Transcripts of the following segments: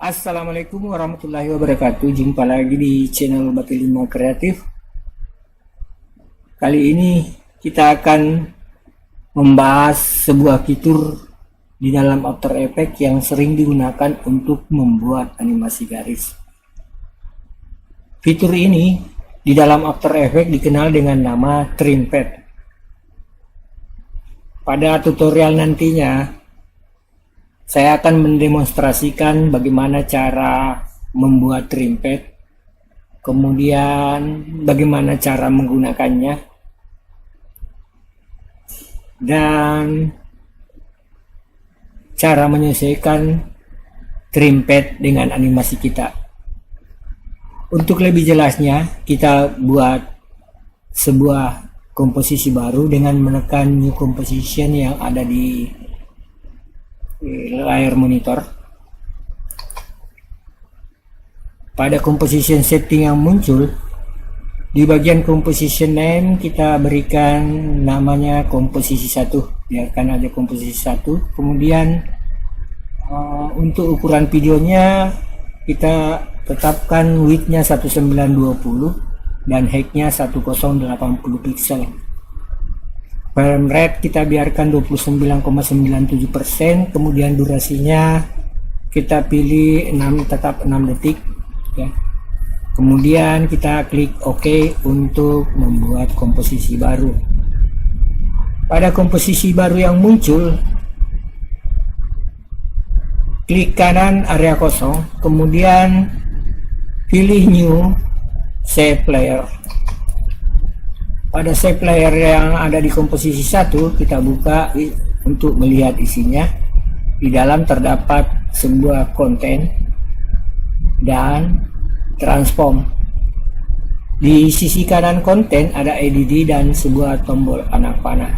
Assalamualaikum warahmatullahi wabarakatuh. Jumpa lagi di channel Batilima Kreatif. Kali ini kita akan membahas sebuah fitur di dalam After Effects yang sering digunakan untuk membuat animasi garis. Fitur ini di dalam After Effects dikenal dengan nama Trim Pad. Pada tutorial nantinya saya akan mendemonstrasikan bagaimana cara membuat trim pad, kemudian bagaimana cara menggunakannya, dan cara menyesuaikan trim pad dengan animasi kita. Untuk lebih jelasnya, kita buat sebuah komposisi baru dengan menekan new composition yang ada di layar monitor. Pada composition setting yang muncul di bagian composition name, kita berikan namanya komposisi 1, biarkan aja komposisi 1. Kemudian untuk ukuran videonya kita tetapkan widthnya 1920 dan height-nya 1080 pixel. Frame rate kita biarkan 29,97%, kemudian durasinya kita pilih tetap 6 detik ya. Kemudian kita klik OK untuk membuat komposisi baru. Pada komposisi baru yang muncul, klik kanan area kosong, kemudian pilih new save layer. Pada save layer yang ada di komposisi 1, kita buka untuk melihat isinya. Di dalam terdapat sebuah konten dan transform. Di sisi kanan konten ada EDD dan sebuah tombol anak panah.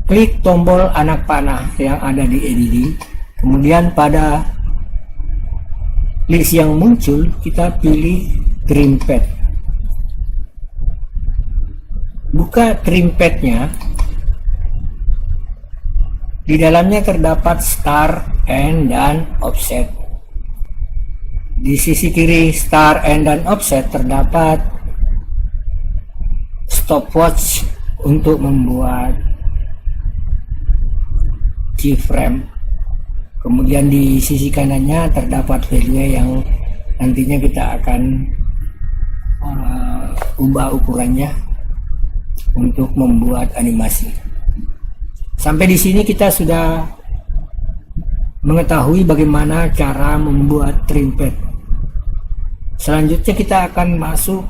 Klik tombol anak panah yang ada di EDD. Kemudian pada list yang muncul kita pilih trim pad. Buka trim pad-nya. Di dalamnya terdapat start, end, dan offset. Di sisi kiri start, end, dan offset terdapat stopwatch untuk membuat keyframe. Kemudian di sisi kanannya terdapat value yang nantinya kita akan ubah ukurannya untuk membuat animasi. Sampai di sini kita sudah mengetahui bagaimana cara membuat trim pad. Selanjutnya kita akan masuk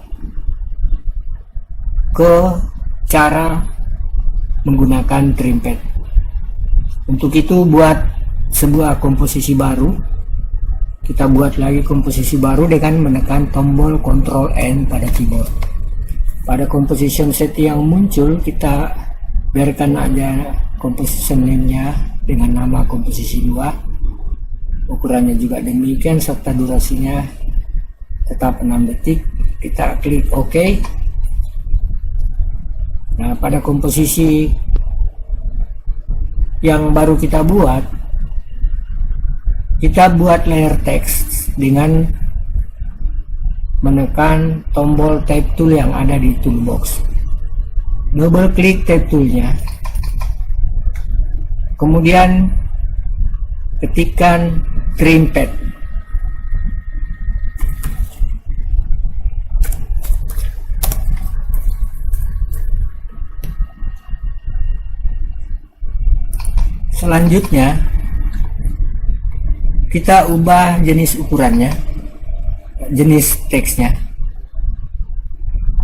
ke cara menggunakan trim pad. Untuk itu buat sebuah komposisi baru. Kita buat lagi komposisi baru dengan menekan tombol Ctrl N pada keyboard. Pada composition set yang muncul kita biarkan aja composition name-nya dengan nama komposisi 2. Ukurannya juga demikian serta durasinya tetap 6 detik. Kita klik OK. Nah, pada komposisi yang baru kita buat layer text dengan menekan tombol type tool yang ada di toolbox. Double klik type toolnya, kemudian ketikkan trim pad. Selanjutnya kita ubah jenis ukurannya, jenis teksnya.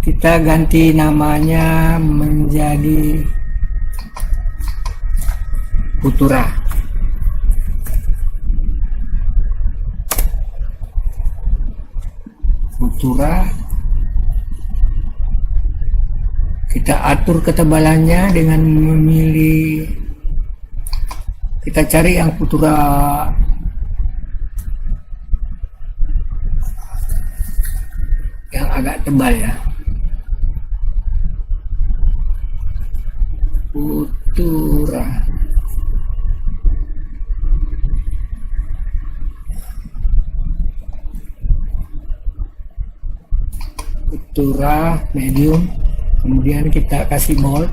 Kita ganti namanya menjadi Futura. Kita atur ketebalannya dengan memilih, kita cari yang Futura yang agak tebal ya. Futura. Tura, medium, kemudian kita kasih bold.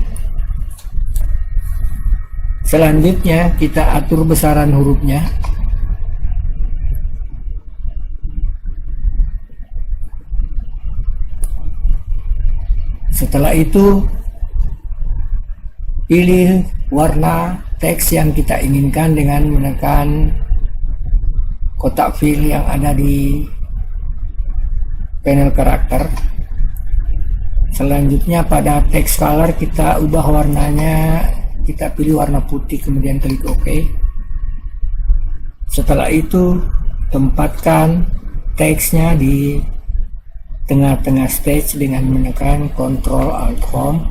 Selanjutnya kita atur besaran hurufnya. Setelah itu pilih warna teks yang kita inginkan dengan menekan kotak fill yang ada di panel karakter. Selanjutnya pada text color kita ubah warnanya, kita pilih warna putih, kemudian klik OK. Setelah itu tempatkan teksnya di tengah-tengah stage dengan menekan Ctrl Alt Home,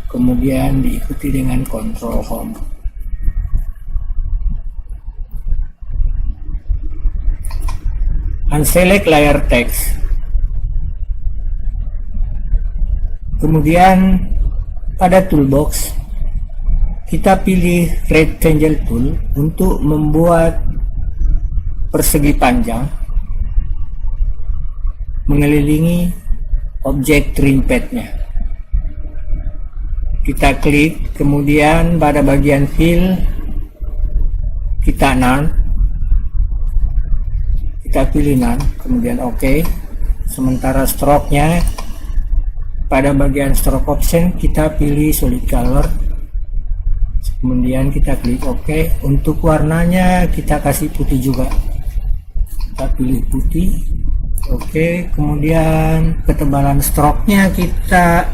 kemudian diikuti dengan Ctrl Home. Unselect layer text. Kemudian pada toolbox kita pilih rectangle tool untuk membuat persegi panjang mengelilingi objek trimpad-nya. Kita klik, kemudian pada bagian fill kita none, kita pilih none, kemudian OK. Sementara stroke-nya pada bagian stroke option kita pilih solid color, kemudian kita klik OK. Untuk warnanya kita kasih putih juga, kita pilih putih. Oke, kemudian ketebalan stroke-nya kita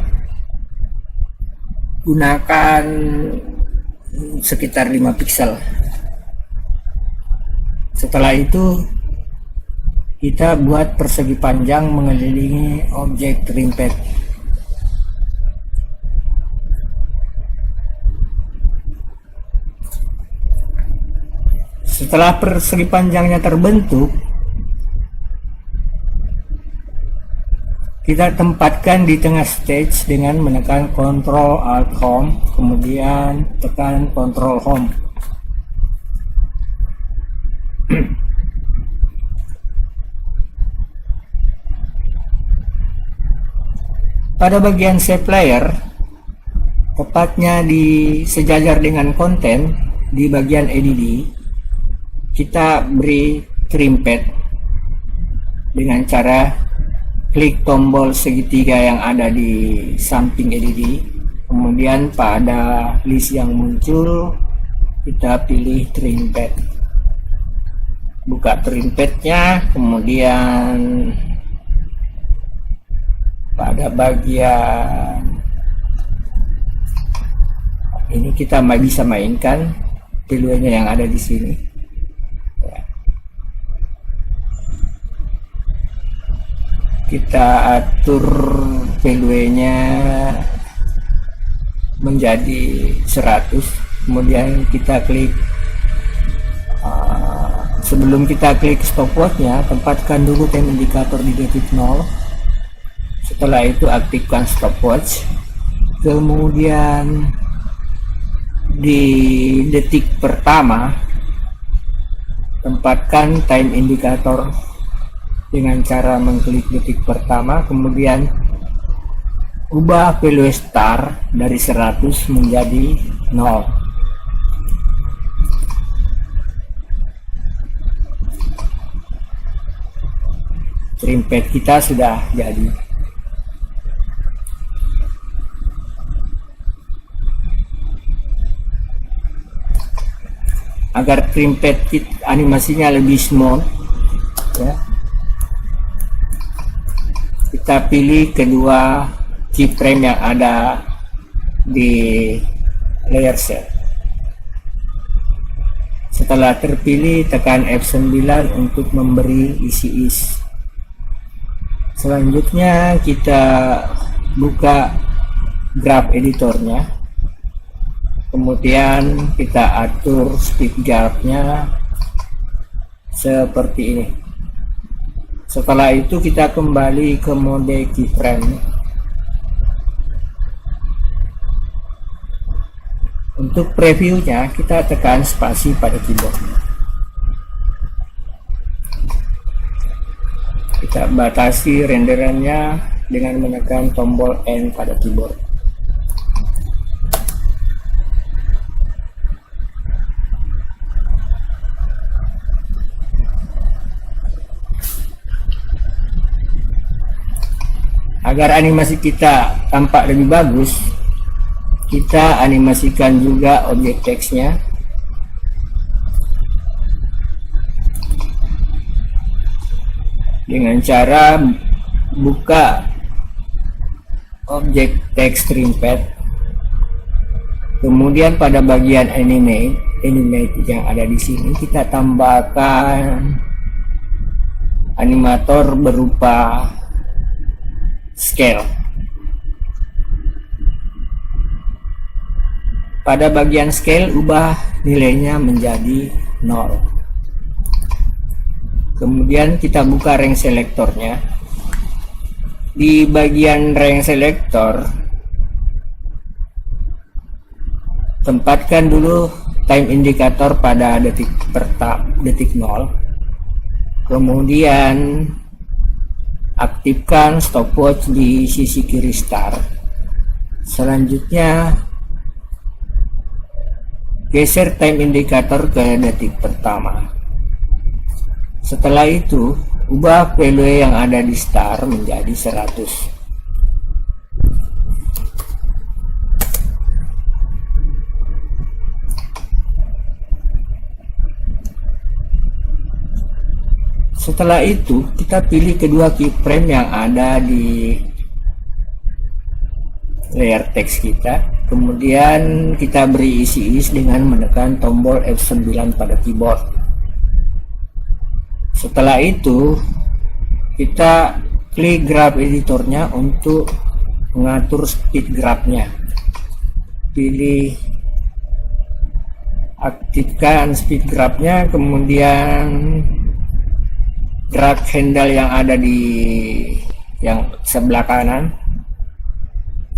gunakan sekitar 5 pixel. Setelah itu kita buat persegi panjang mengelilingi objek trimpad. Setelah persegi panjangnya terbentuk, kita tempatkan di tengah stage dengan menekan Ctrl Alt Home, kemudian tekan Ctrl Home. Pada bagian shape layer, tepatnya di sejajar dengan konten di bagian EDD, kita beri trimpad dengan cara klik tombol segitiga yang ada di samping EDD, kemudian pada list yang muncul kita pilih trimpad, buka trimpadnya, kemudian pada bagian ini kita bisa mainkan pilunya yang ada di sini. Kita atur value-nya menjadi 100, kemudian kita klik sebelum kita klik stopwatch-nya, tempatkan dulu time indikator di detik 0. Setelah itu aktifkan stopwatch, kemudian di detik pertama tempatkan time indikator dengan cara mengklik detik pertama, kemudian ubah value start dari 100 menjadi 0. Trimpad kita sudah jadi. Agar trimpad animasinya lebih smooth, ya, kita pilih kedua keyframe yang ada di layer set. Setelah terpilih, tekan F9 untuk memberi isi is. Selanjutnya kita buka graph editornya, kemudian kita atur speed graph-nya seperti ini. Setelah itu kita kembali ke mode keyframe. Untuk previewnya kita tekan spasi pada keyboard. Kita batasi renderannya dengan menekan tombol N pada keyboard. Agar animasi kita tampak lebih bagus, kita animasikan juga objek teksnya. Dengan cara buka objek teks TriMpad, kemudian pada bagian animate yang ada di sini kita tambahkan animator berupa scale. Pada bagian scale ubah nilainya menjadi 0. Kemudian kita buka range selektornya. Di bagian range selektor tempatkan dulu time indicator pada detik 0. Kemudian aktifkan stopwatch di sisi kiri start. Selanjutnya geser time indicator ke detik pertama. Setelah itu ubah value yang ada di start menjadi 100. Setelah itu kita pilih kedua keyframe yang ada di layer teks kita, kemudian kita beri isi-isi dengan menekan tombol F9 pada keyboard. Setelah itu kita klik graph editornya untuk mengatur speed graphnya. Pilih aktifkan speed graphnya, kemudian drag handle yang ada di yang sebelah kanan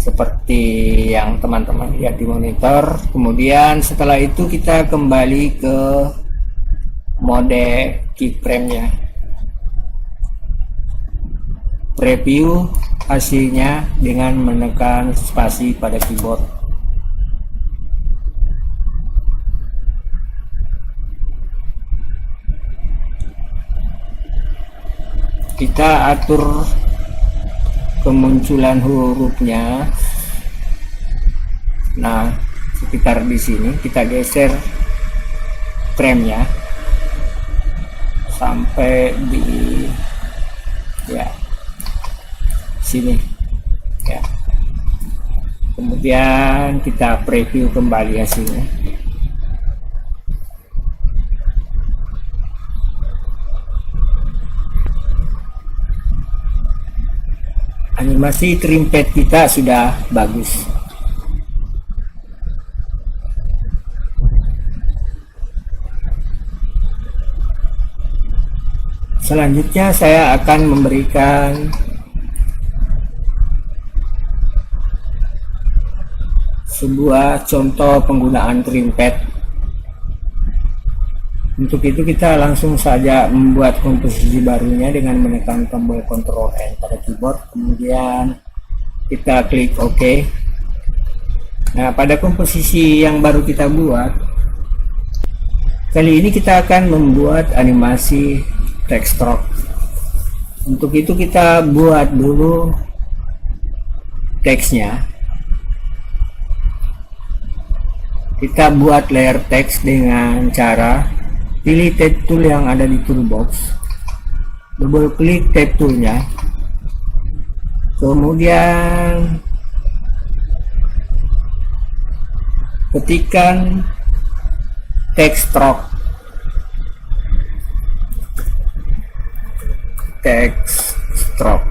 seperti yang teman-teman lihat di monitor. Kemudian setelah itu kita kembali ke mode keyframe-nya, preview hasilnya dengan menekan spasi pada keyboard. Kita atur kemunculan hurufnya. Nah, sekitar di sini kita geser frame-nya sampai di sini ya. Kemudian kita preview kembali hasilnya. Animasi TriMpad kita sudah bagus. Selanjutnya saya akan memberikan sebuah contoh penggunaan TriMpad. Untuk itu kita langsung saja membuat komposisi barunya dengan menekan tombol Ctrl N pada keyboard, kemudian kita klik OK. Nah, pada komposisi yang baru kita buat, kali ini kita akan membuat animasi text stroke. Untuk itu kita buat dulu teksnya. Kita buat layer teks dengan cara pilih tab tool yang ada di toolbox, double klik tab toolnya, kemudian ketikkan text stroke, text stroke.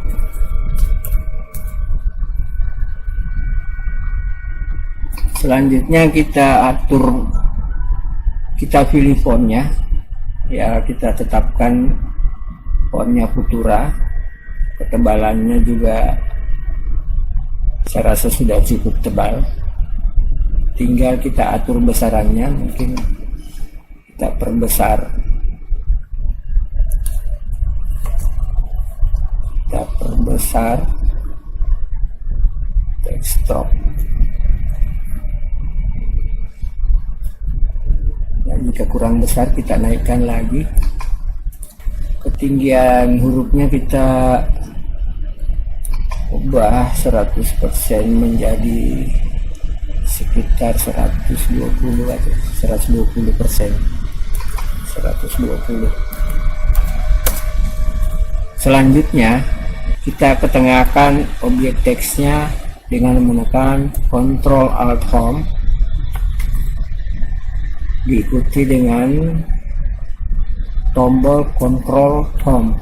Selanjutnya kita atur, kita pilih fontnya ya, kita tetapkan fontnya Futura, ketebalannya juga saya rasa sudah cukup tebal, tinggal kita atur besarannya, mungkin kita perbesar, text stroke. Dan jika kurang besar kita naikkan lagi. Ketinggian hurufnya kita ubah 100% menjadi sekitar 120 atau 120%. 120. Selanjutnya kita ketengahkan objek teksnya dengan menekan Ctrl Alt Home, diikuti dengan tombol Ctrl Home.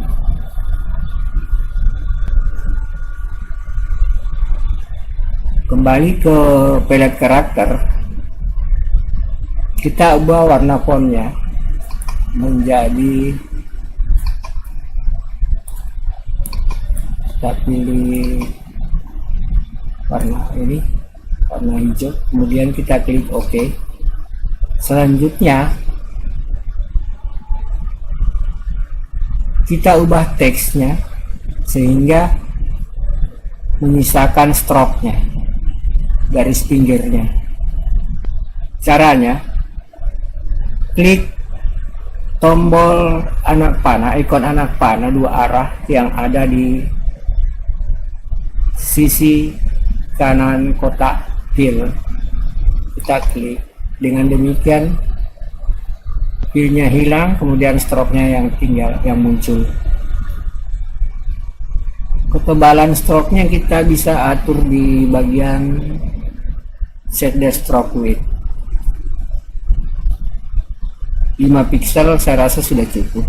Kembali ke pelet karakter, kita ubah warna fontnya menjadi, kita pilih warna ini, warna hijau, kemudian kita klik OK. Selanjutnya kita ubah teksnya sehingga menyisakan stroke-nya, garis pinggirnya. Caranya, klik tombol anak panah, ikon anak panah dua arah yang ada di sisi kanan kotak fill. Kita klik. Dengan demikian fillnya hilang, kemudian stroke-nya yang tinggal, yang muncul. Ketebalan stroke-nya kita bisa atur di bagian set the stroke width. 5 pixel saya rasa sudah cukup.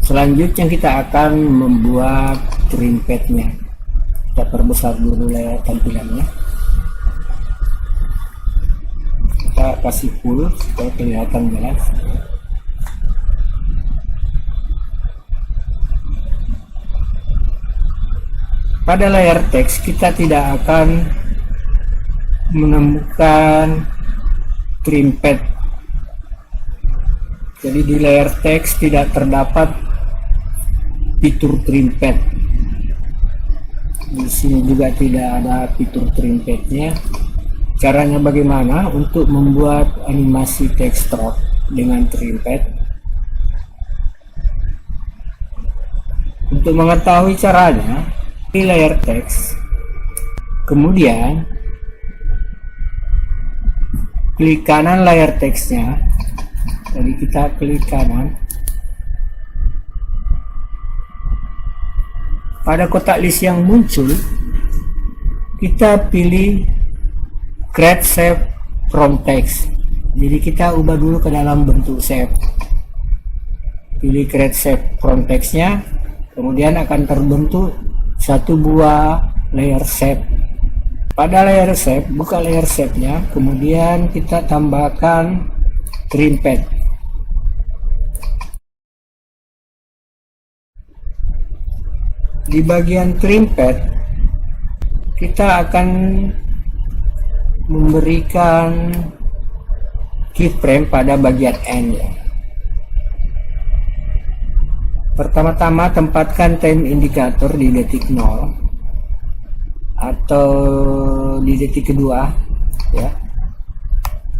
Selanjutnya kita akan membuat trim pad-nya. Kita perbesar dulu layar tampilannya. Kita kasih full supaya kelihatan jelas. Pada layar teks kita tidak akan menemukan trim pad. Jadi di layar teks tidak terdapat fitur trim pad. Di sini juga tidak ada fitur trim pad-nya. Caranya bagaimana untuk membuat animasi text stroke dengan trim pad? Untuk mengetahui caranya, di layar teks, kemudian klik kanan layar teksnya. Jadi kita klik kanan. Pada kotak list yang muncul, kita pilih create shape from text. Jadi kita ubah dulu ke dalam bentuk shape. Pilih create shape from textnya, kemudian akan terbentuk satu buah layer shape. Pada layer shape, buka layer shape-nya, kemudian kita tambahkan trim pad. Di bagian trim pad, kita akan memberikan keyframe pada bagian end ya. Pertama-tama tempatkan time indicator di detik 0 atau di detik kedua ya.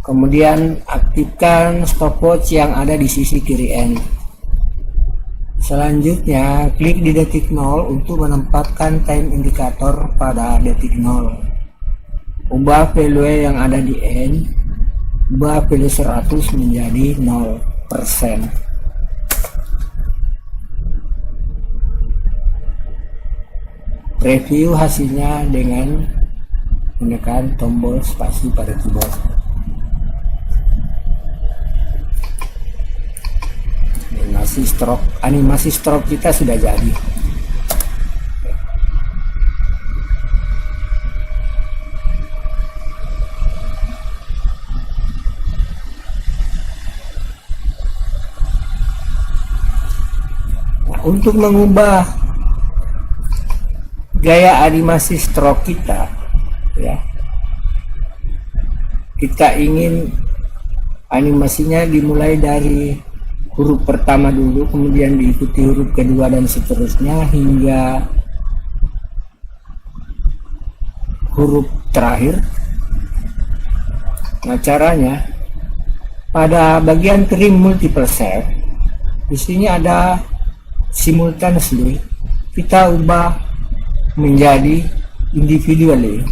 Kemudian aktifkan stopwatch yang ada di sisi kiri end. Selanjutnya klik di detik 0 untuk menempatkan time indicator pada detik 0. Ubah value yang ada di end, ubah value 100 menjadi 0%. Preview hasilnya dengan menekan tombol spasi pada keyboard. Animasi stroke kita sudah jadi. Nah, untuk mengubah gaya animasi stroke kita ya, kita ingin animasinya dimulai dari huruf pertama dulu, kemudian diikuti huruf kedua dan seterusnya hingga huruf terakhir. Nah, caranya pada bagian trim multiple set, di sini ada simultaneously, kita ubah menjadi individually.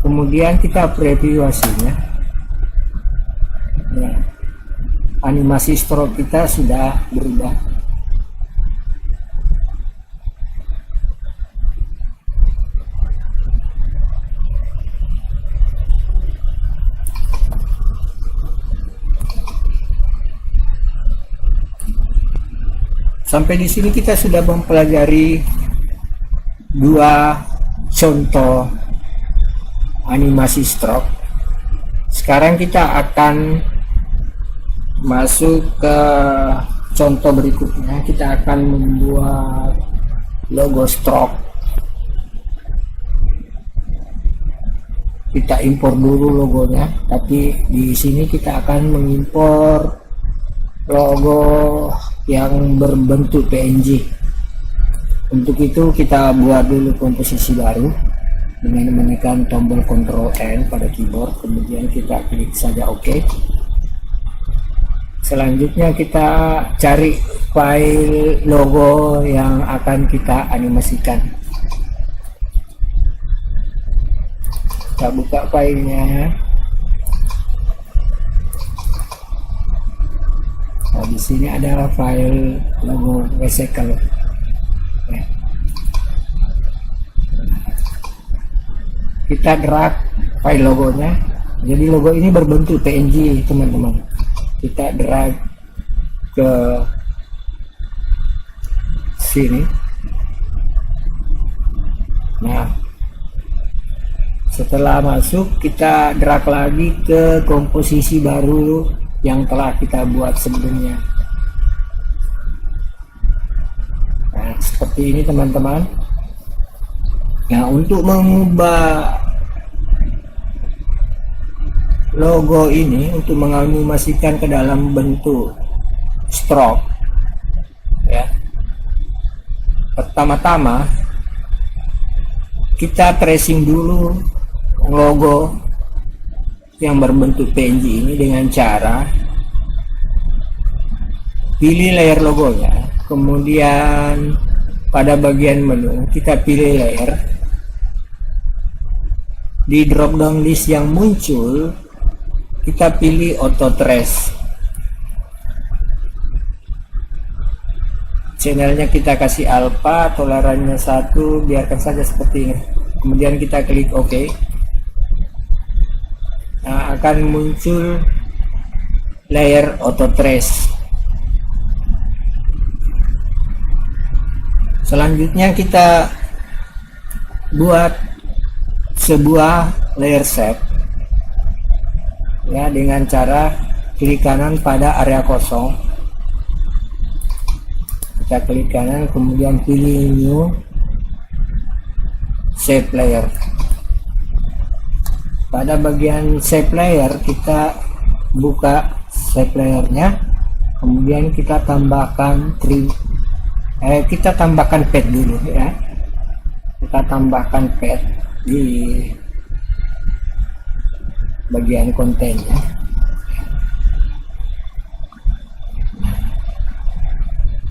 Kemudian kita preview hasilnya. Nah, animasi stroke kita sudah berubah. Sampai di sini kita sudah mempelajari dua contoh animasi stroke. Sekarang kita akan masuk ke contoh berikutnya. Kita akan membuat logo stroke. Kita impor dulu logonya, tapi di sini kita akan mengimpor logo yang berbentuk PNG. Untuk itu kita buat dulu komposisi baru dengan menekan tombol Ctrl N pada keyboard, kemudian kita klik saja OK. Selanjutnya kita cari file logo yang akan kita animasikan. Kita buka filenya. Nah, di sini ada file logo recycle. Kita drag file logonya. Jadi logo ini berbentuk PNG, teman-teman. Kita drag ke sini. Nah, setelah masuk, kita drag lagi ke komposisi baru yang telah kita buat sebelumnya. Nah, seperti ini teman-teman. Nah, untuk mengubah logo ini, untuk menganimasikan ke dalam bentuk stroke, ya, pertama-tama kita tracing dulu logo yang berbentuk PNG ini dengan cara pilih layer logonya, kemudian pada bagian menu kita pilih layer. Di drop down list yang muncul kita pilih auto trace. Channelnya kita kasih alpha, tolerannya 1, biarkan saja seperti ini. Kemudian kita klik OK. Nah, akan muncul layer auto trace. Selanjutnya kita buat sebuah layer set, ya, dengan cara klik kanan pada area kosong. Kita klik kanan, kemudian pilih new shape layer. Pada bagian shape layer kita buka shape layernya, kemudian kita tambahkan kita tambahkan pad dulu, ya. Kita tambahkan pad di bagian kontennya.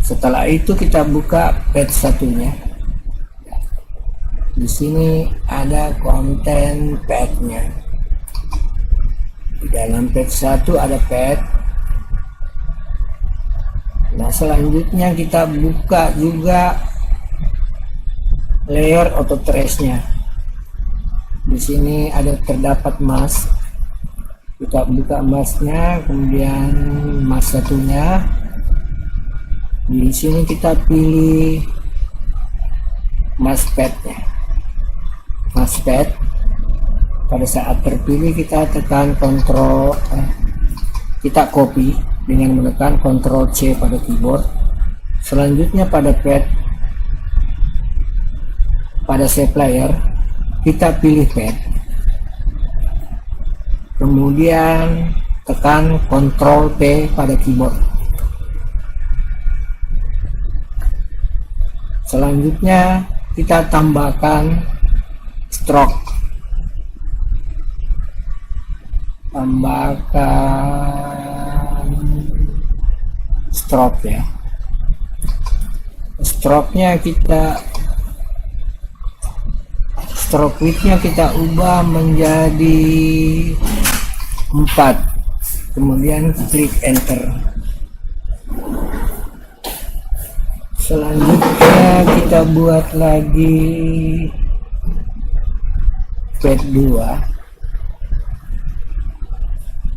Setelah itu kita buka pad satunya. Di sini ada konten padnya. Di dalam pad 1 ada pad. Nah, selanjutnya kita buka juga layer auto trace-nya. Di sini ada terdapat mask. Kita buka masknya, kemudian mask satunya. Di sini kita pilih mask padnya. Mask pad. Pada saat terpilih kita tekan kita copy dengan menekan Ctrl C pada keyboard. Selanjutnya pada pad, pada shape layer kita pilih pad, kemudian tekan Ctrl P pada keyboard. Selanjutnya kita tambahkan stroke, tambahkan stroke ya. Stroke-nya stroke width-nya kita ubah menjadi 4, kemudian klik enter. Selanjutnya kita buat lagi pad 2.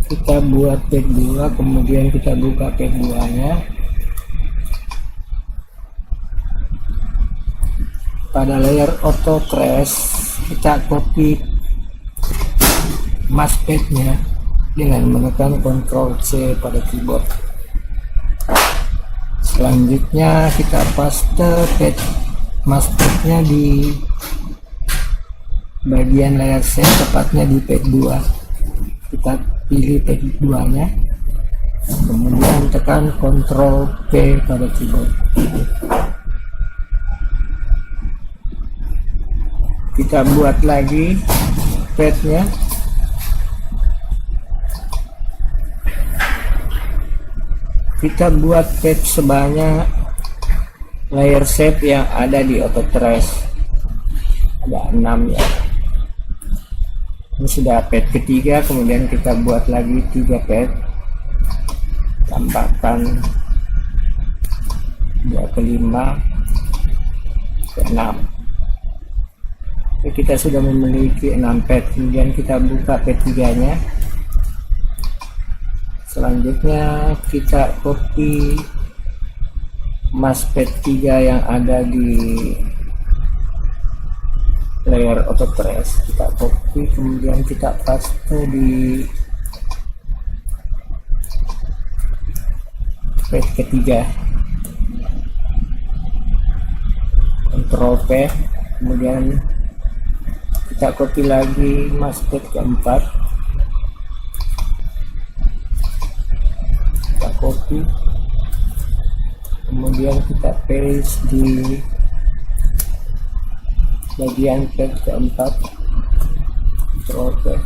Kita buat pad 2, kemudian kita buka pad 2-nya. Pada layer auto trace kita copy maspadnya dengan menekan Ctrl C pada keyboard. Selanjutnya kita paste pad maspadnya di bagian layer set, tepatnya di pad 2. Kita pilih pad 2 nya, kemudian tekan Ctrl P pada keyboard. Kita buat lagi padnya. Kita buat pad sebanyak layer shape yang ada di auto trace, ada 6 ya. Ini sudah pad ketiga, kemudian kita buat lagi 3 pad, tambahkan 2 ke 5 ke 6. Kita sudah memiliki 6 pad, kemudian kita buka pad 3 nya. Selanjutnya kita copy maspad 3 yang ada di layer auto trace, kita copy, kemudian kita paste di pad ketiga. Ctrl P, kemudian kita copy lagi maspad keempat, kita copy, kemudian kita paste di bagian pad keempat. Ctrl P,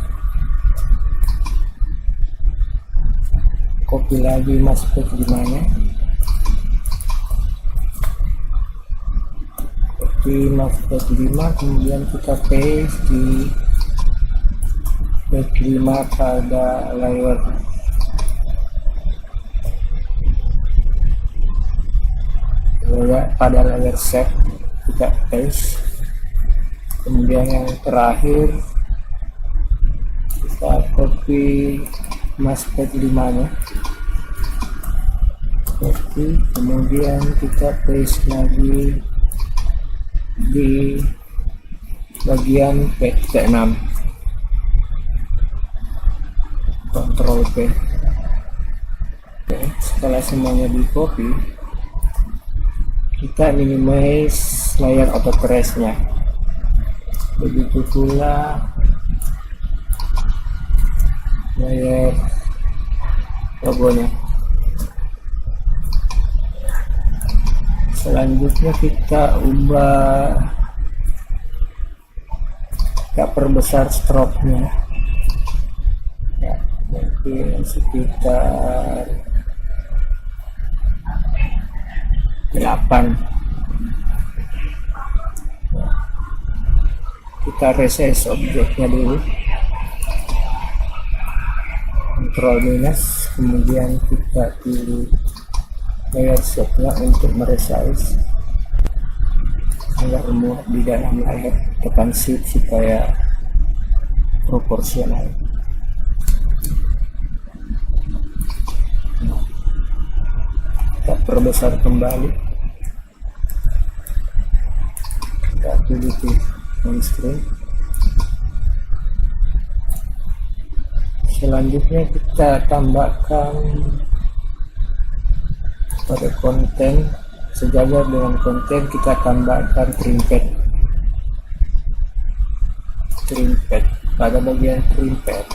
copy lagi maspad 5 nya, di maspad 5, kemudian kita paste di pad 5 pada layer set, kita paste. Kemudian yang terakhir kita copy maspad 5 nya, copy, kemudian kita paste lagi di bagian pad ke-6. Ctrl P. Oke, setelah semuanya di copy, kita minimize layer auto trace nya. Begitu pula layer logonya. Selanjutnya kita perbesar stroke-nya ya, mungkin sekitar 8. Kita resize objeknya dulu, Ctrl minus, kemudian kita pilih layer shape-nya untuk meresize agar muat di dalam layer. Tekan shift supaya proporsional. Kita perbesar kembali, kita pilih on screen. Selanjutnya kita tambahkan pada konten, sejajar dengan konten kita tambahkan trim pad. Pada bagian trim pad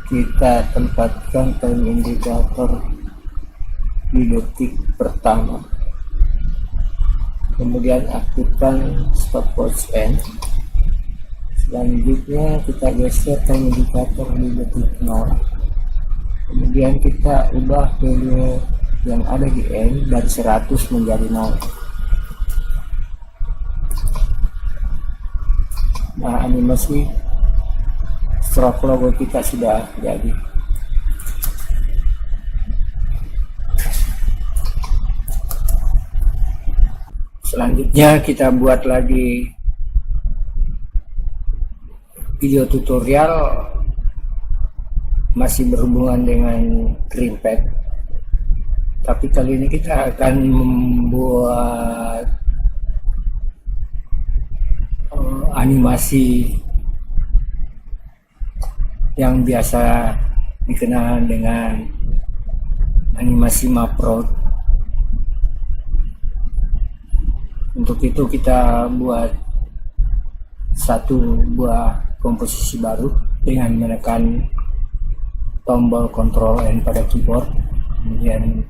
kita tempatkan time indicator di detik pertama. kemudian aktifkan stopwatch end. Selanjutnya kita geser time indicator di detik 0, kemudian kita ubah value yang ada di N dari 100 menjadi 0. Nah, animasi stroke logo kita sudah jadi. Selanjutnya kita buat lagi video tutorial masih berhubungan dengan TriMpad, tapi kali ini kita akan membuat animasi yang biasa dikenal dengan animasi Maprot. Untuk itu kita buat satu buah komposisi baru dengan menekan tombol Ctrl N pada keyboard, kemudian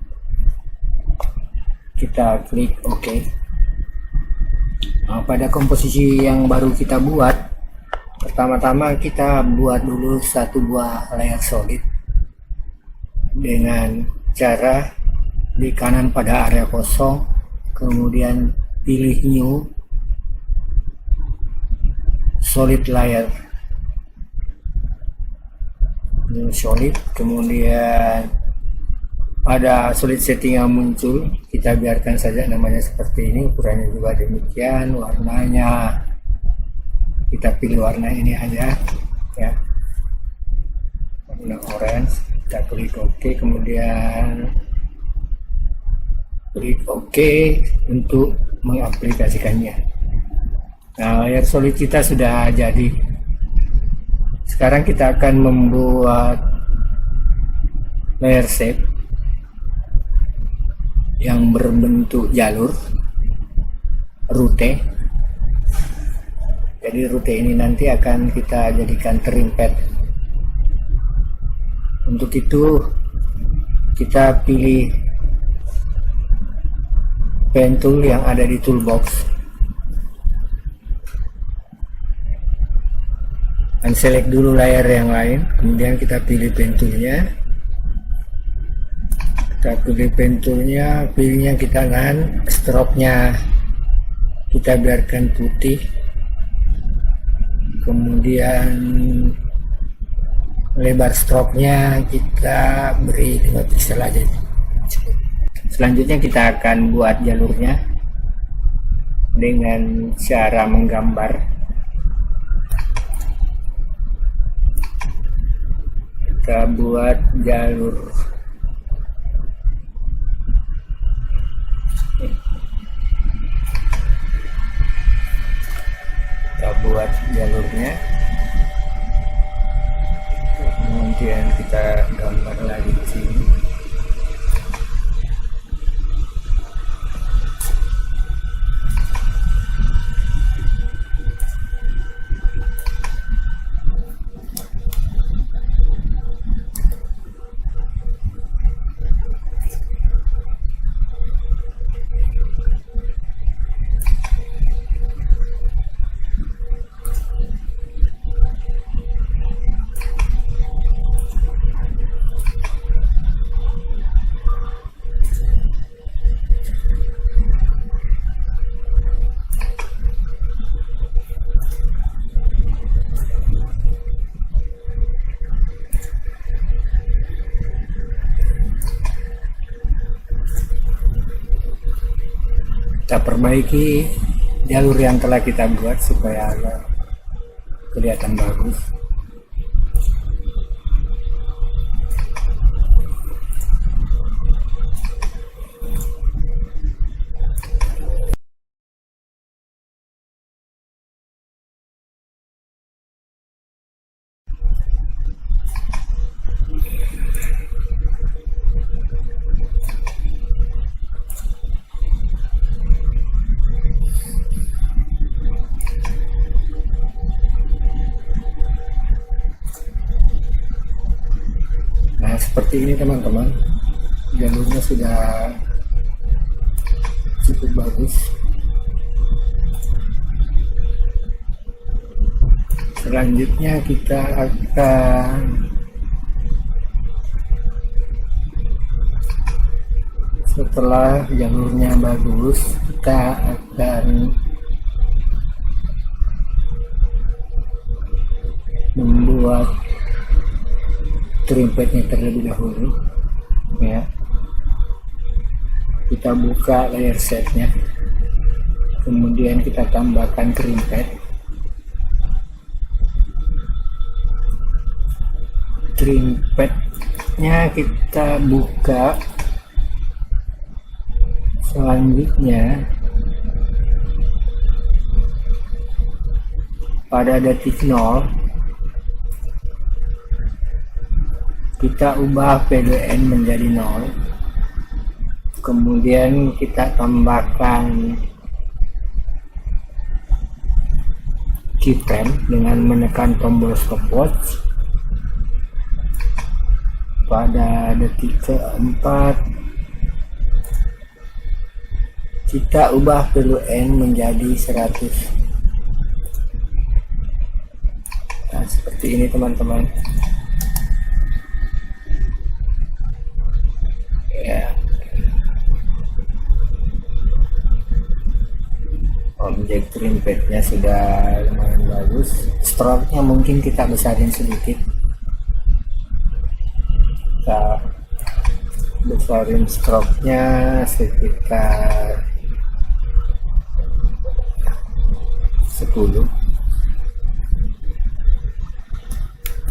kita klik OK. Nah, pada komposisi yang baru kita buat, pertama-tama kita buat dulu satu buah layer solid dengan cara di kanan pada area kosong, kemudian pilih new solid layer, new solid, kemudian pada solid setting yang muncul kita biarkan saja namanya seperti ini, ukurannya juga demikian, warnanya kita pilih warna ini aja ya, warna orange. Kita klik OK, kemudian klik OK untuk mengaplikasikannya. Nah, layar solid kita sudah jadi. Sekarang kita akan membuat layer shape yang berbentuk jalur rute. Jadi rute ini nanti akan kita jadikan TriMpad. Untuk itu kita pilih pen tool yang ada di toolbox, unselect dulu layer yang lain, kemudian kita pilih pen toolnya. Kita pilih pen toolnya, pilihnya kita kan stroke-nya kita biarkan putih, kemudian lebar stroke-nya kita beri 5 pixel aja. Selanjutnya kita akan buat jalurnya dengan cara menggambar. Kita buat jalur jalurnya, kemudian kita gambar lagi di sini. Kita perbaiki jalur yang telah kita buat supaya agak kelihatan bagus. Seperti ini teman-teman, jalurnya sudah cukup bagus. Selanjutnya kita akan setelah jalurnya bagus, kita akan membuat trimpetnya terlebih dahulu ya. Kita buka layer setnya, kemudian kita tambahkan trimpet. Trimpetnya kita buka. Selanjutnya pada detik 0 kita ubah PDN menjadi 0, kemudian kita tambahkan keyframe dengan menekan tombol stopwatch. Pada detik keempat kita ubah value N menjadi 100. Nah, seperti ini teman-teman ya. Objek trimpetnya sudah lumayan bagus. Stroke-nya mungkin kita besarin sedikit. Kita besarin stroke-nya sekitar 10.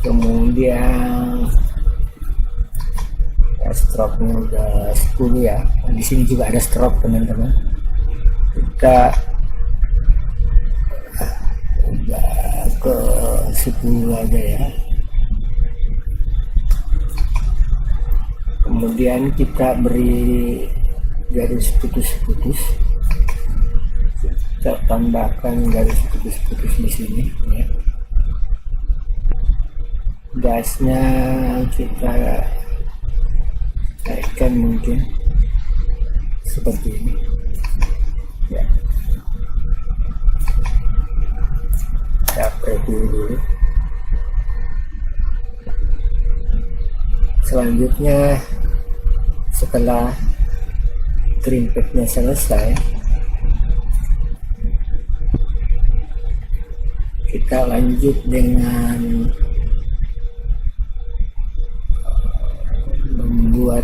Kemudian ya, stroke-nya udah 10 ya. Di sini juga ada stroke teman-teman. Kita udah ke 10 aja ya. Kemudian kita beri garis putus-putus. Kita tambahkan garis putus-putus di sini ya. Gasnya kita naikkan mungkin seperti ini ya. Kita preview dulu. Selanjutnya setelah trimpetnya selesai, kita lanjut dengan membuat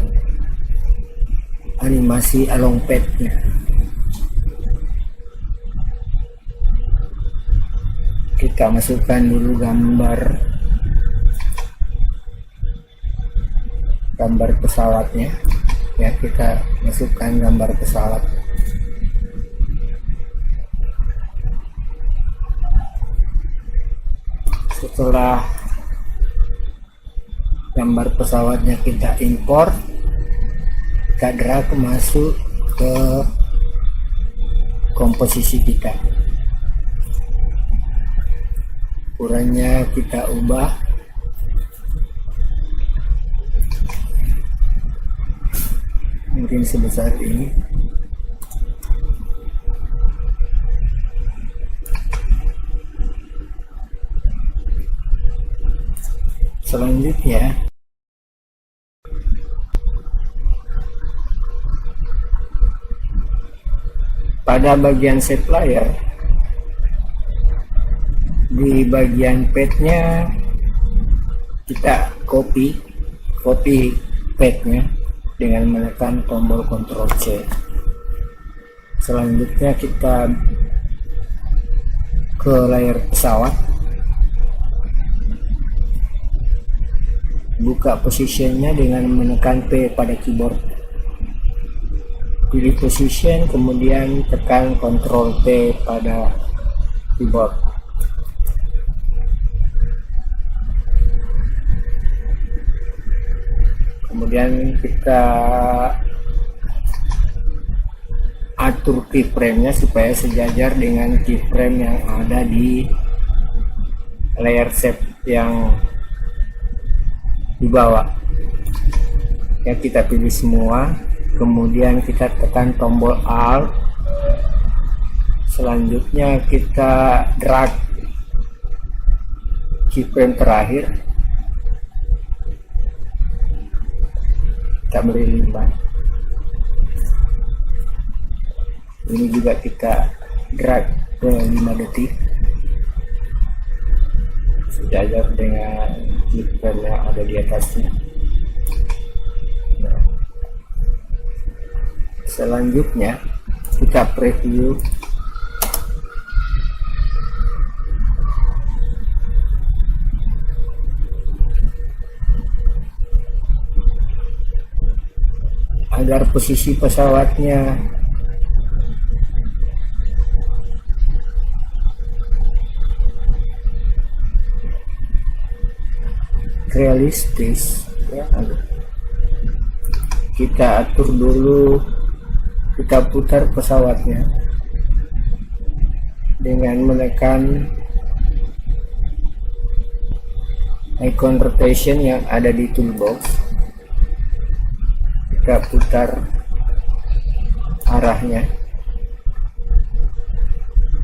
animasi along path-nya. Kita masukkan dulu gambar pesawatnya ya. Kita masukkan gambar pesawat. Setelah gambar pesawatnya kita import, kita drag masuk ke komposisi kita. Ukurannya kita ubah mungkin sebesar ini. Selanjutnya pada bagian shape layer, di bagian pad-nya kita copy pad-nya dengan menekan tombol Ctrl C. Selanjutnya kita ke layar pesawat, buka positionnya dengan menekan P pada keyboard, pilih position, kemudian tekan Ctrl P pada keyboard. Kemudian kita atur keyframe-nya supaya sejajar dengan keyframe yang ada di layer shape yang di bawah ya. Kita pilih semua, kemudian kita tekan tombol Alt. Selanjutnya kita drag keyframe terakhir kita beri 5. Ini juga kita drag ke 5 detik sejajar dengan keyframe yang ada di atasnya. Nah, selanjutnya kita preview agar posisi pesawatnya realistis ya. Kita atur dulu, kita putar pesawatnya dengan menekan icon rotation yang ada di toolbox. Kita putar arahnya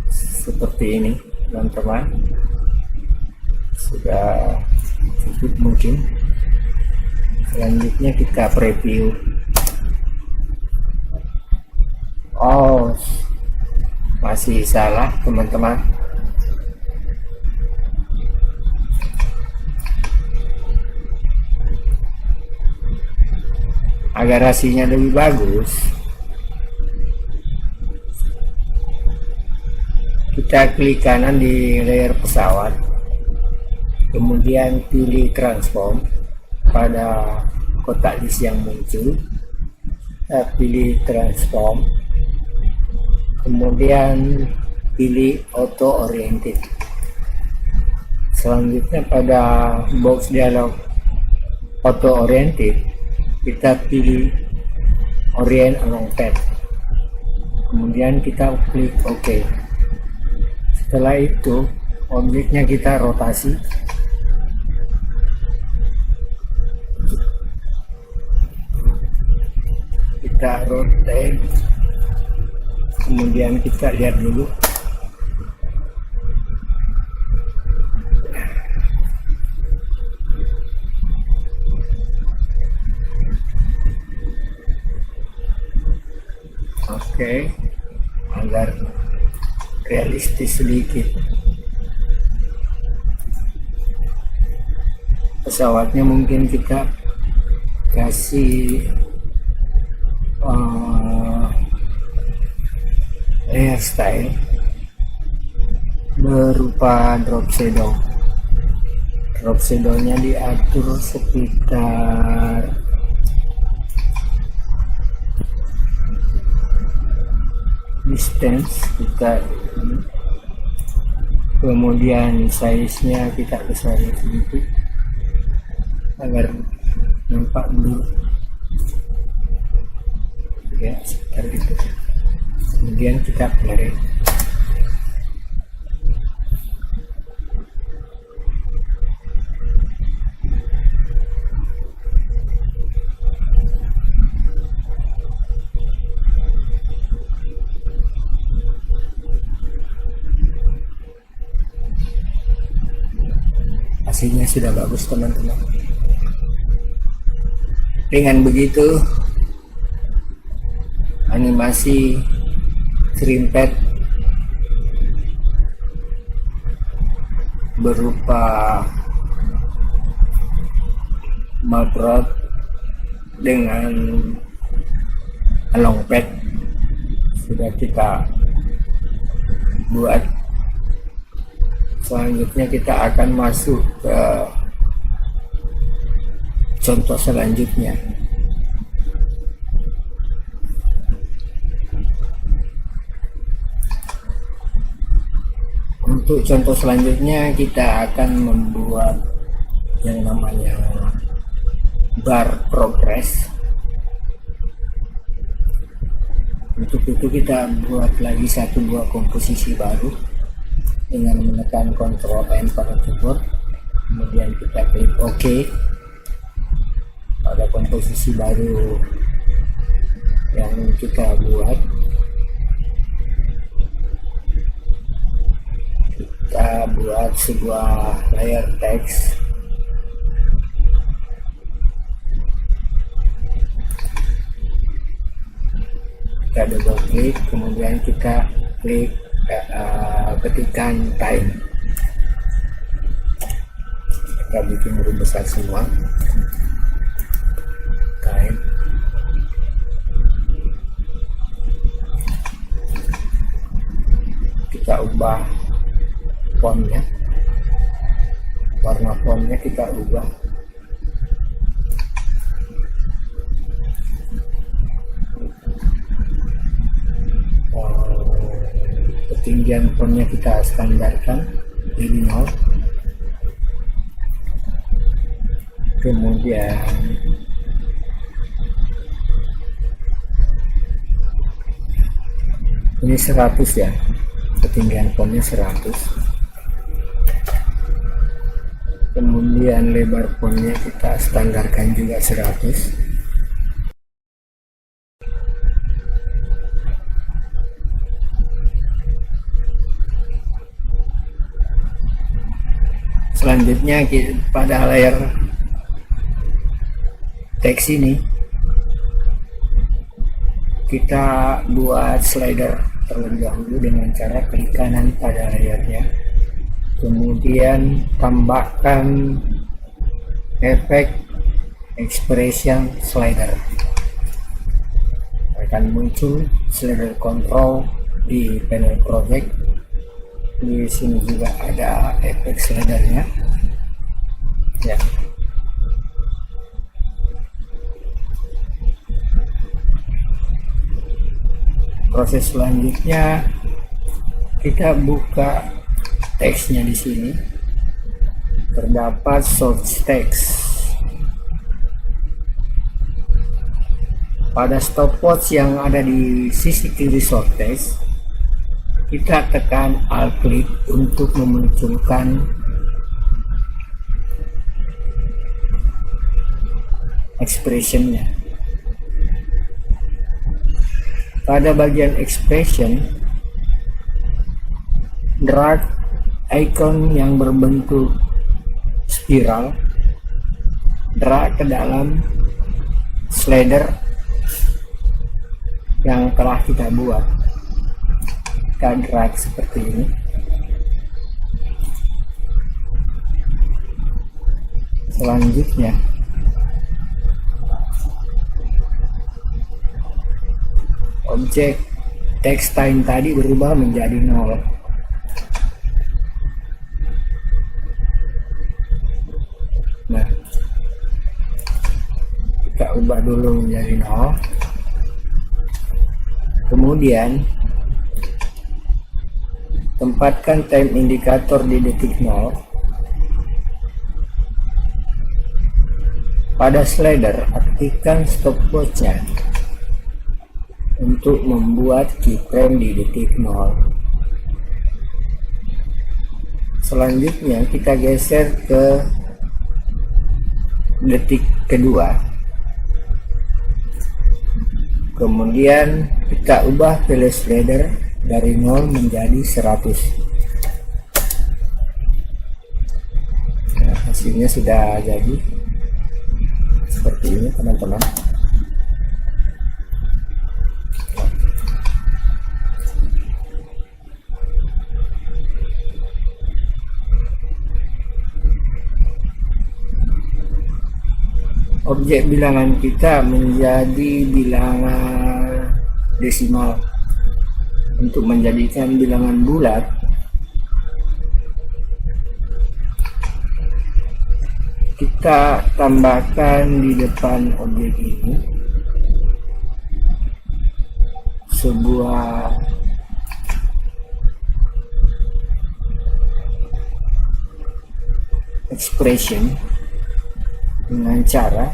seperti ini, teman-teman. Sudah cukup mungkin. Selanjutnya kita preview. Oh, masih salah, teman-teman. Agar hasilnya lebih bagus, kita klik kanan di layer pesawat, kemudian pilih transform pada kotak list yang muncul. Kita pilih transform, kemudian pilih auto oriented. Selanjutnya pada box dialog auto oriented, kita pilih orient along path, kemudian kita klik OK. Setelah itu objeknya kita rotasi, kita rotate, kemudian kita lihat dulu. Oke, agar realistis sedikit. Pesawatnya mungkin kita kasih hairstyle berupa drop shadow. Drop shadownya diatur sekitar distance kita, kemudian size nya kita besarin sedikit agar nampak dulu ya, sekitar itu. Kemudian kita play. Hasilnya sudah bagus, teman-teman. Dengan begitu animasi TrimPad berupa makrot dengan along path sudah kita buat. Selanjutnya kita akan masuk ke contoh selanjutnya. Untuk contoh selanjutnya kita akan membuat yang namanya bar progress. Untuk itu kita buat lagi satu buah komposisi baru dengan menekan Ctrl N pada keyboard, kemudian kita klik OK pada komposisi baru yang kita buat. Kita buat sebuah layer teks. Kita double klik, kemudian kita klik ketikan time. Kita bikin huruf besar semua. Time. Kita ubah fontnya, warna fontnya kita ubah. Ketinggian fontnya kita standarkan jadi 0. Kemudian ini 100 ya, ketinggian fontnya 100. Kemudian lebar fontnya kita standarkan juga 100. Selanjutnya pada layar teks ini kita buat slider terlebih dahulu dengan cara klik kanan pada layarnya, kemudian tambahkan efek expression slider. Akan muncul slider control di panel project. Di sini juga ada efek slidernya ya. Proses selanjutnya kita buka teksnya. Di sini terdapat source text. Pada stopwatch yang ada di sisi kiri source text, kita tekan alt klik untuk memunculkan expressionnya. Pada bagian expression, drag icon yang berbentuk spiral, drag ke dalam slider yang telah kita buat. Kita drag seperti ini. Selanjutnya objek text time tadi berubah menjadi 0. Nah, kita ubah dulu menjadi 0. Kemudian tempatkan time indikator di detik 0. Pada slider, aktifkan stopwatch-nya untuk membuat keyframe di detik 0. Selanjutnya kita geser ke detik kedua. Kemudian kita ubah value slider dari 0 menjadi 100. Nah, hasilnya sudah jadi seperti ini teman-teman. Objek bilangan kita menjadi bilangan desimal. Untuk menjadikan bilangan bulat, kita tambahkan di depan objek ini sebuah expression dengan cara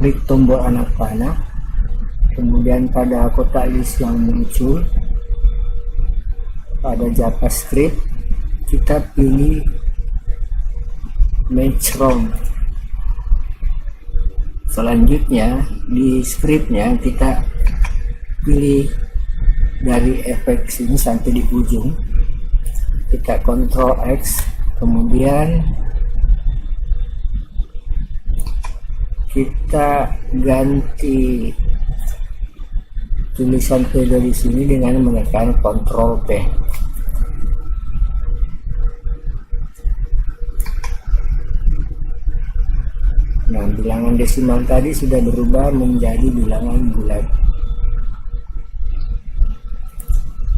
klik tombol anak panah. Kemudian pada kotak list yang muncul pada JavaScript, kita pilih match wrong. Selanjutnya di scriptnya kita pilih dari efek sini sampai di ujung. kita Ctrl X, kemudian kita ganti tulisan Pedro di sini dengan menekan Ctrl P. Nah, bilangan desimal tadi sudah berubah menjadi bilangan bulat.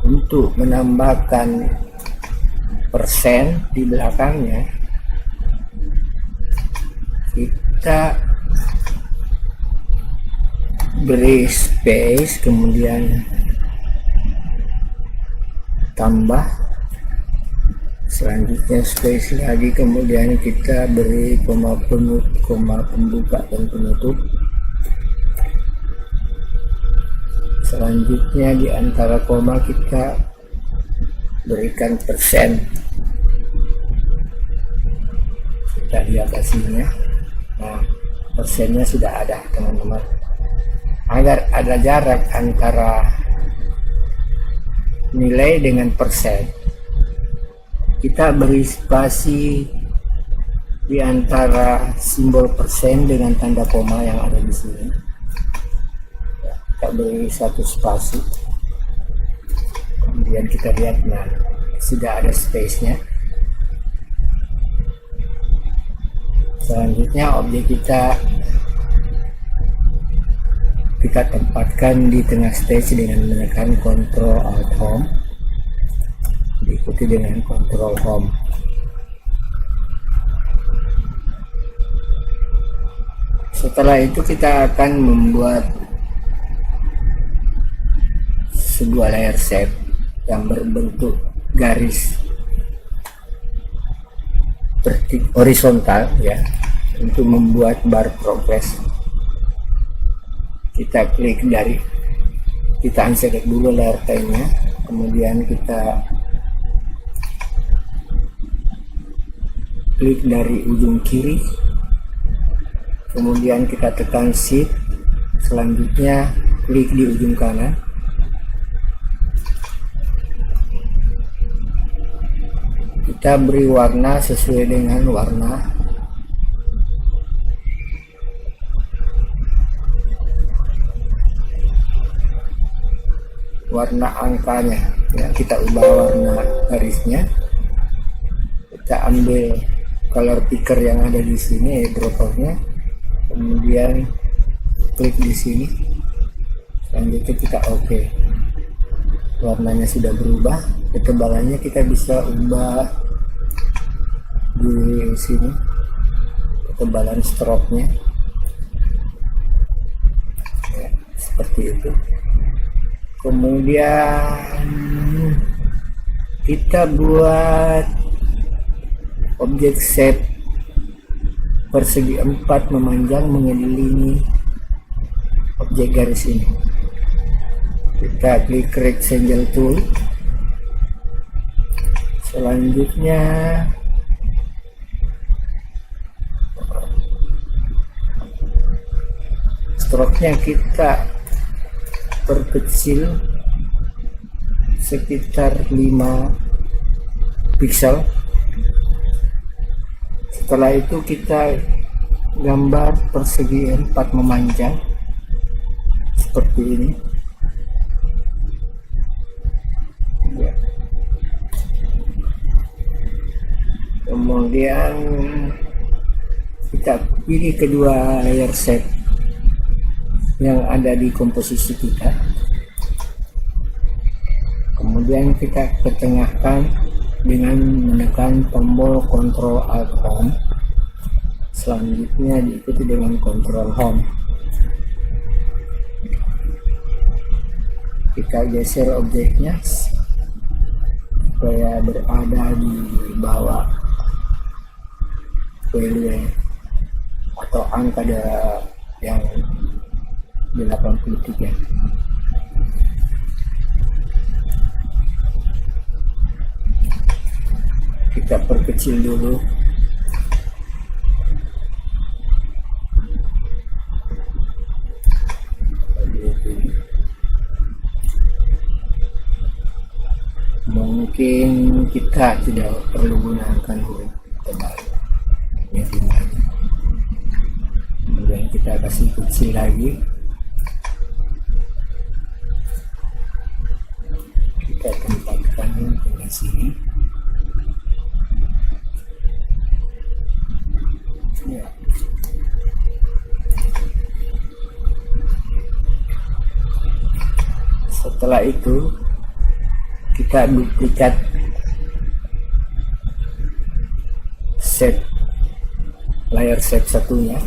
Untuk menambahkan persen di belakangnya, kita beri space, kemudian tambah, selanjutnya space lagi, kemudian kita beri koma pembuka dan penutup. Selanjutnya di antara koma kita berikan persen. Kita lihat hasilnya. Nah, persennya sudah ada, teman-teman. Agar ada jarak antara nilai dengan persen, kita beri spasi di antara simbol persen dengan tanda koma yang ada di sini. Kita beri satu spasi, kemudian kita lihat, nah sudah ada space-nya. Selanjutnya objek kita tempatkan di tengah stage dengan menekan Ctrl Alt Home, diikuti dengan Ctrl Home. Setelah itu kita akan membuat sebuah layer shape yang berbentuk garis horizontal, ya, untuk membuat bar progress. Kita unselect dulu layer time-nya, kemudian kita klik dari ujung kiri, kemudian kita tekan shift, selanjutnya klik di ujung kanan. Kita beri warna sesuai dengan warna angkanya, ya. Kita ubah warna garisnya. Kita ambil color picker yang ada di sini, droppernya, kemudian klik di sini. Selanjutnya kita OK. Warnanya sudah berubah, ketebalannya kita bisa ubah di sini, ketebalan stroke-nya, ya, seperti itu. Kemudian kita buat objek shape persegi 4 memanjang mengelilingi objek garis ini. Kita klik rectangle tool. Selanjutnya stroke-nya kita perkecil sekitar 5 pixel. Setelah itu kita gambar persegi 4 memanjang seperti ini. Ya. Kemudian kita pilih kedua layer shape yang ada di komposisi kita, kemudian kita ketengahkan dengan menekan tombol Ctrl Alt Home, selanjutnya diikuti dengan Ctrl Home. Kita geser objeknya supaya berada di bawah value atau angka yang 83. Kita perkecil dulu. Mungkin kita tidak perlu gunakan huruf tebal ya, kemudian kita kasih kecil lagi, kita tempatkan di sini ya. Setelah itu kita duplikat shape layar shape satunya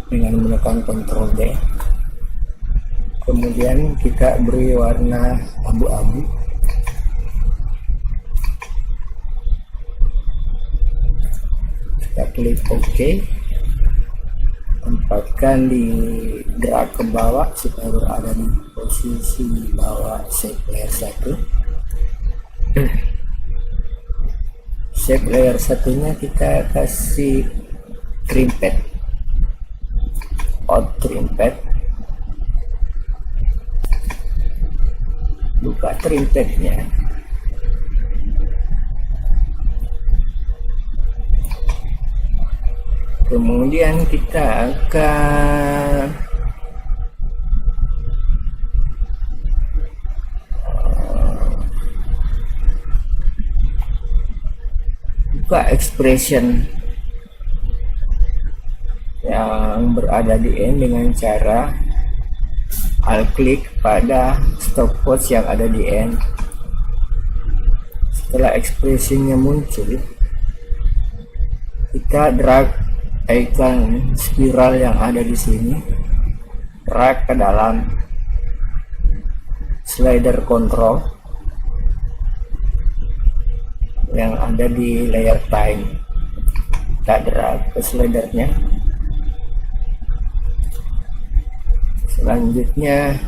dengan menekan Ctrl D, kemudian kita beri warna abu-abu, kita klik OK, tempatkan di drag ke bawah supaya berada di posisi bawah shape layer 1. Shape layer satunya kita kasih trim pad, out trim pad, buka trim padnya, kemudian kita akan buka expression yang berada di end dengan cara alt klik pada stopwatch yang ada di end. Setelah expressionnya muncul, kita drag icon spiral yang ada di sini, drag ke dalam slider control yang ada di layer time, kita drag ke slidernya. Selanjutnya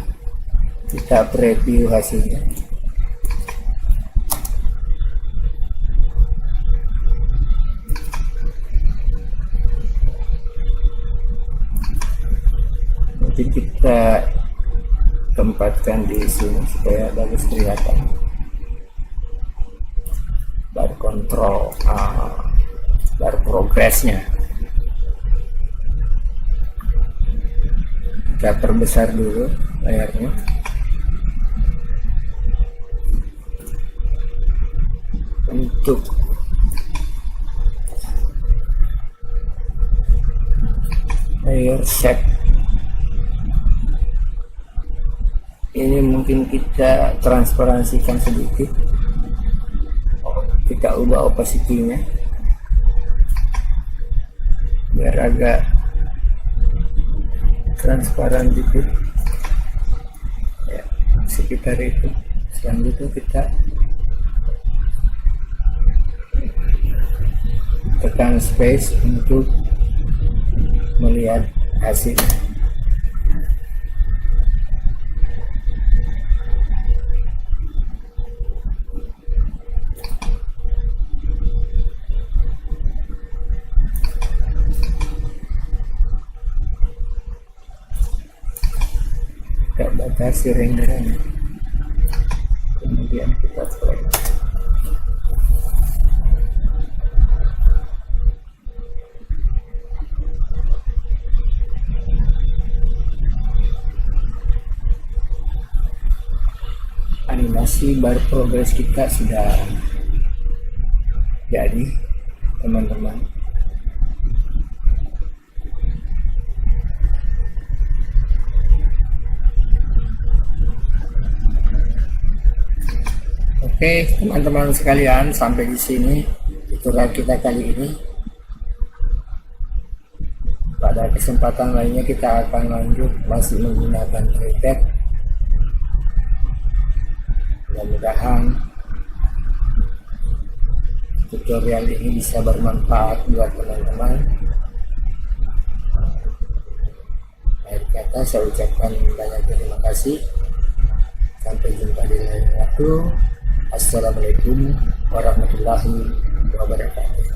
kita preview hasilnya. Mungkin kita tempatkan di sini supaya bagus kelihatan. Bar kontrol, bar progresnya kita perbesar dulu layarnya. Untuk layer shape ini mungkin kita transparansikan sedikit, kita ubah opacity-nya biar agak transparan dikit ya, sekitar itu. Selanjutnya kita tekan space untuk melihat hasil. Kita batasi renderan, kemudian kita play. Animasi bar progress kita sudah jadi, teman-teman. Oke, teman-teman sekalian, sampai di sini tutorial kita kali ini. Pada kesempatan lainnya kita akan lanjut masih menggunakan tripod. Mudah-mudahan tutorial ini bisa bermanfaat buat teman-teman. Akhir kata saya ucapkan banyak terima kasih. Sampai jumpa di lain waktu. Assalamualaikum warahmatullahi wabarakatuh.